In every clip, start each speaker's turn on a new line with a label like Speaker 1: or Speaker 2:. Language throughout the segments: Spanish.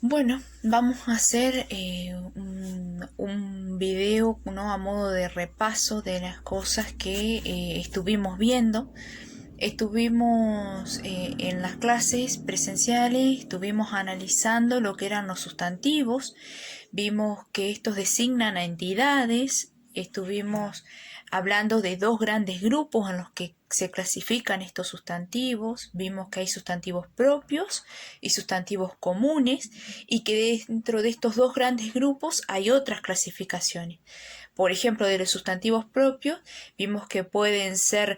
Speaker 1: Bueno, vamos a hacer un video, ¿no? A modo de repaso de las cosas que estuvimos viendo. Estuvimos en las clases presenciales, estuvimos analizando lo que eran los sustantivos, vimos que estos designan a entidades, estuvimos hablando de dos grandes grupos en los que se clasifican estos sustantivos, vimos que hay sustantivos propios y sustantivos comunes y que dentro de estos dos grandes grupos hay otras clasificaciones. Por ejemplo, de los sustantivos propios, vimos que pueden ser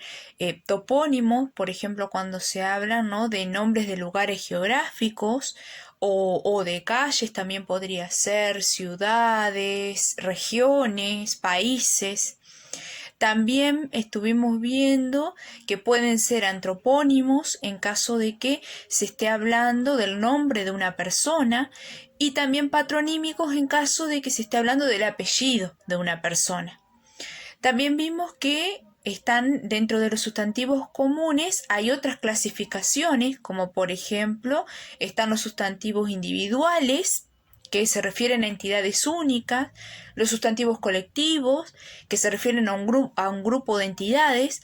Speaker 1: topónimos, por ejemplo, cuando se habla, ¿no?, de nombres de lugares geográficos o de calles, también podría ser ciudades, regiones, países. También estuvimos viendo que pueden ser antropónimos en caso de que se esté hablando del nombre de una persona y también patronímicos en caso de que se esté hablando del apellido de una persona. También vimos que están dentro de los sustantivos comunes, hay otras clasificaciones, como por ejemplo están los sustantivos individuales, que se refieren a entidades únicas, los sustantivos colectivos, que se refieren a un grupo de entidades.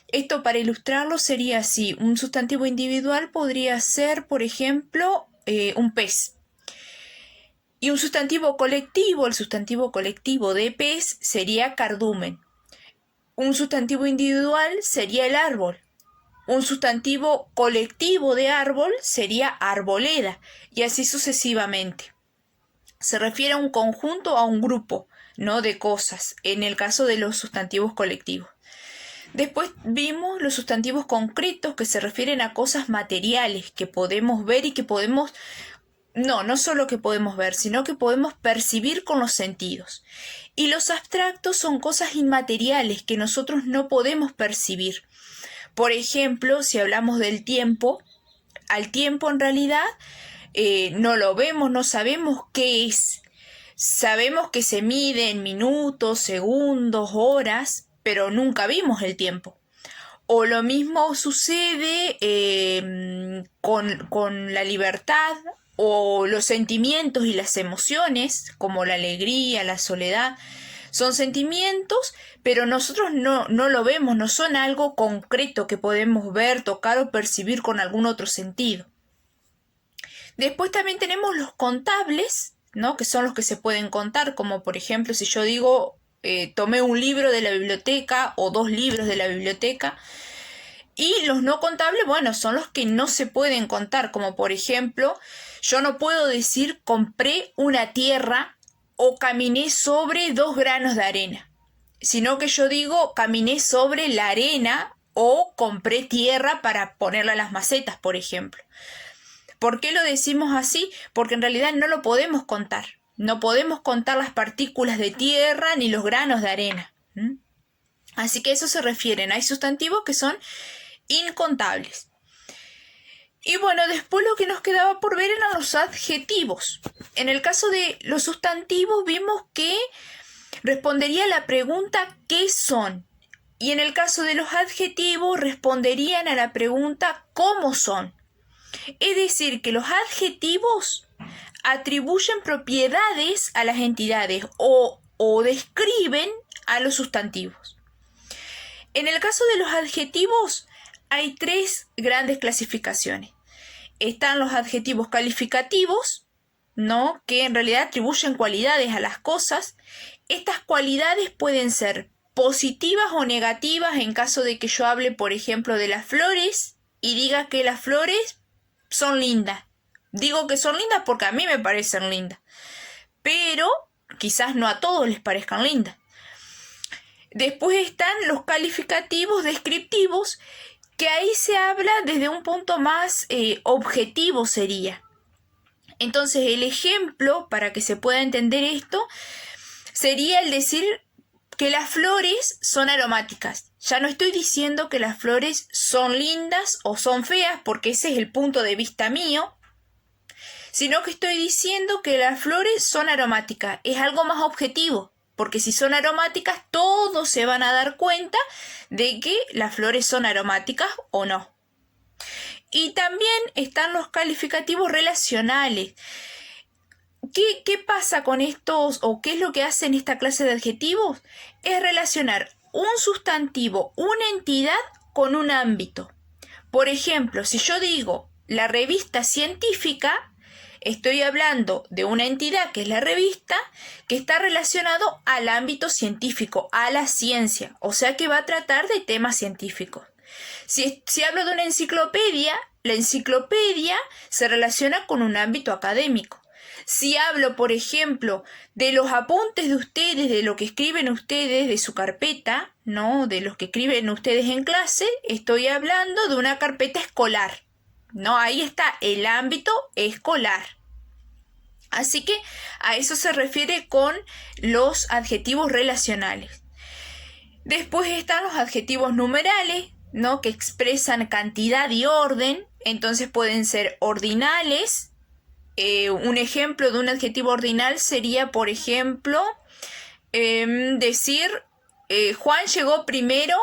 Speaker 1: Esto, para ilustrarlo, sería así: un sustantivo individual podría ser, por ejemplo, un pez. Y un sustantivo colectivo, el sustantivo colectivo de pez, sería cardumen. Un sustantivo individual sería el árbol. Un sustantivo colectivo de árbol sería arboleda, y así sucesivamente. Se refiere a un conjunto o a un grupo, no de cosas, en el caso de los sustantivos colectivos. Después vimos los sustantivos concretos, que se refieren a cosas materiales que podemos ver y que podemos, no solo que podemos ver, sino que podemos percibir con los sentidos. Y los abstractos son cosas inmateriales que nosotros no podemos percibir. Por ejemplo, si hablamos del tiempo, al tiempo en realidad no lo vemos, no sabemos qué es. Sabemos que se mide en minutos, segundos, horas, pero nunca vimos el tiempo. O lo mismo sucede con la libertad o los sentimientos y las emociones, como la alegría, la soledad. Son sentimientos, pero nosotros no lo vemos, no son algo concreto que podemos ver, tocar o percibir con algún otro sentido. Después también tenemos los contables, ¿no?, que son los que se pueden contar, como por ejemplo si yo digo tomé un libro de la biblioteca o 2 libros de la biblioteca. Y los no contables, bueno, son los que no se pueden contar, como por ejemplo, yo no puedo decir compré una tierra o caminé sobre 2 granos de arena, sino que yo digo caminé sobre la arena o compré tierra para ponerla a las macetas, por ejemplo. ¿Por qué lo decimos así? Porque en realidad no lo podemos contar. No podemos contar las partículas de tierra ni los granos de arena. Así que eso se refieren. Hay sustantivos que son incontables. Y bueno, después lo que nos quedaba por ver eran los adjetivos. En el caso de los sustantivos vimos que respondería a la pregunta ¿qué son? Y en el caso de los adjetivos responderían a la pregunta ¿cómo son? Es decir, que los adjetivos atribuyen propiedades a las entidades o describen a los sustantivos. En el caso de los adjetivos hay 3 grandes clasificaciones. Están los adjetivos calificativos, ¿no?, que en realidad atribuyen cualidades a las cosas. Estas cualidades pueden ser positivas o negativas en caso de que yo hable, por ejemplo, de las flores y diga que las flores son lindas. Digo que son lindas porque a mí me parecen lindas, pero quizás no a todos les parezcan lindas. Después están los calificativos descriptivos, que ahí se habla desde un punto más objetivo sería. Entonces el ejemplo, para que se pueda entender esto, sería el decir que las flores son aromáticas. Ya no estoy diciendo que las flores son lindas o son feas, porque ese es el punto de vista mío, sino que estoy diciendo que las flores son aromáticas. Es algo más objetivo, porque si son aromáticas, todos se van a dar cuenta de que las flores son aromáticas o no. Y también están los calificativos relacionales. ¿Qué pasa con estos o qué es lo que hacen esta clase de adjetivos? Es relacionar un sustantivo, una entidad con un ámbito. Por ejemplo, si yo digo la revista científica, estoy hablando de una entidad que es la revista, que está relacionado al ámbito científico, a la ciencia, o sea que va a tratar de temas científicos. Si hablo de una enciclopedia, la enciclopedia se relaciona con un ámbito académico. Si hablo, por ejemplo, de los apuntes de ustedes, de lo que escriben ustedes, de su carpeta, ¿no? De los que escriben ustedes en clase, estoy hablando de una carpeta escolar, ¿no? Ahí está el ámbito escolar. Así que a eso se refiere con los adjetivos relacionales. Después están los adjetivos numerales, ¿no? Que expresan cantidad y orden. Entonces pueden ser ordinales. Un ejemplo de un adjetivo ordinal sería, por ejemplo, decir Juan llegó primero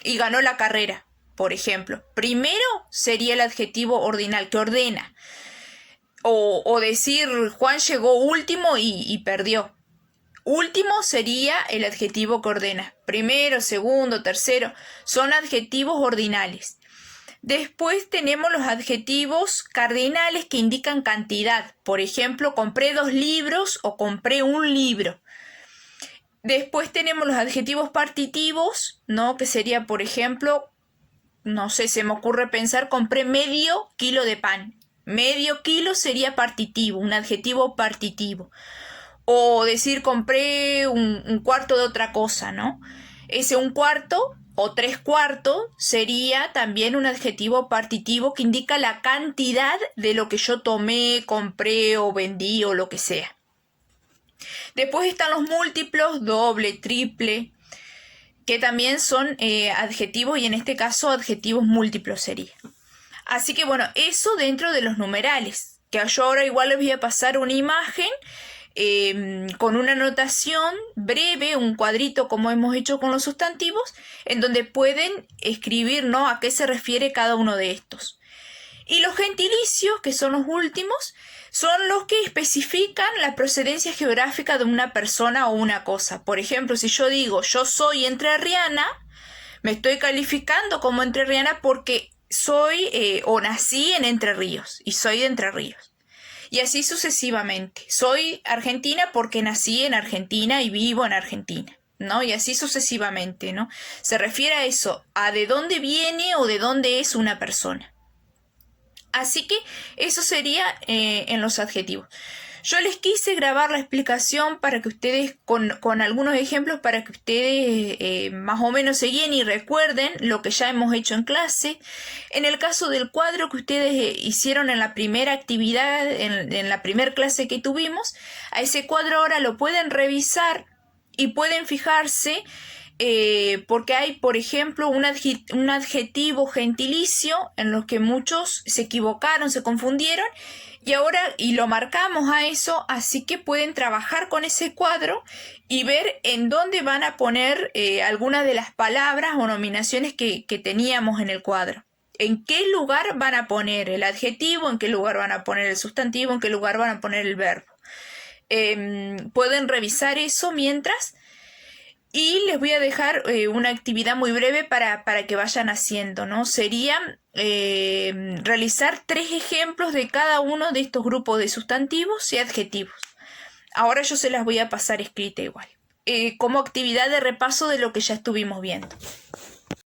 Speaker 1: y ganó la carrera, por ejemplo. Primero sería el adjetivo ordinal, que ordena. O decir Juan llegó último y perdió. Último sería el adjetivo que ordena. Primero, segundo, tercero. Son adjetivos ordinales. Después tenemos los adjetivos cardinales que indican cantidad. Por ejemplo, compré 2 libros o compré 1 libro. Después tenemos los adjetivos partitivos, ¿no? Que sería, por ejemplo, no sé, se me ocurre pensar, compré medio kilo de pan. Medio kilo sería partitivo, un adjetivo partitivo. O decir compré un cuarto de otra cosa, ¿no? Ese un cuarto o 3/4 sería también un adjetivo partitivo que indica la cantidad de lo que yo tomé, compré o vendí o lo que sea. Después están los múltiplos, doble, triple, que también son adjetivos y en este caso adjetivos múltiplos sería. Así que bueno, eso dentro de los numerales, que yo ahora igual les voy a pasar una imagen con una anotación breve, un cuadrito como hemos hecho con los sustantivos, en donde pueden escribir, ¿no?, a qué se refiere cada uno de estos. Y los gentilicios, que son los últimos, son los que especifican la procedencia geográfica de una persona o una cosa. Por ejemplo, si yo digo yo soy entrerriana, me estoy calificando como entrerriana porque soy o nací en Entre Ríos y soy de Entre Ríos. Y así sucesivamente. Soy argentina porque nací en Argentina y vivo en Argentina, ¿no? Y así sucesivamente, ¿no? Se refiere a eso, a de dónde viene o de dónde es una persona. Así que eso sería en los adjetivos. Yo les quise grabar la explicación para que ustedes, con algunos ejemplos, para que ustedes más o menos se guíen y recuerden lo que ya hemos hecho en clase. En el caso del cuadro que ustedes hicieron en la primera actividad, en la primera clase que tuvimos, a ese cuadro ahora lo pueden revisar y pueden fijarse porque hay, por ejemplo, un adjetivo gentilicio en los que muchos se equivocaron, se confundieron y lo marcamos a eso, así que pueden trabajar con ese cuadro y ver en dónde van a poner algunas de las palabras o nominaciones que teníamos en el cuadro. ¿En qué lugar van a poner el adjetivo? ¿En qué lugar van a poner el sustantivo? ¿En qué lugar van a poner el verbo? Pueden revisar eso mientras. Y les voy a dejar una actividad muy breve para que vayan haciendo, ¿no? Sería realizar 3 ejemplos de cada uno de estos grupos de sustantivos y adjetivos. Ahora yo se las voy a pasar escrita igual, como actividad de repaso de lo que ya estuvimos viendo.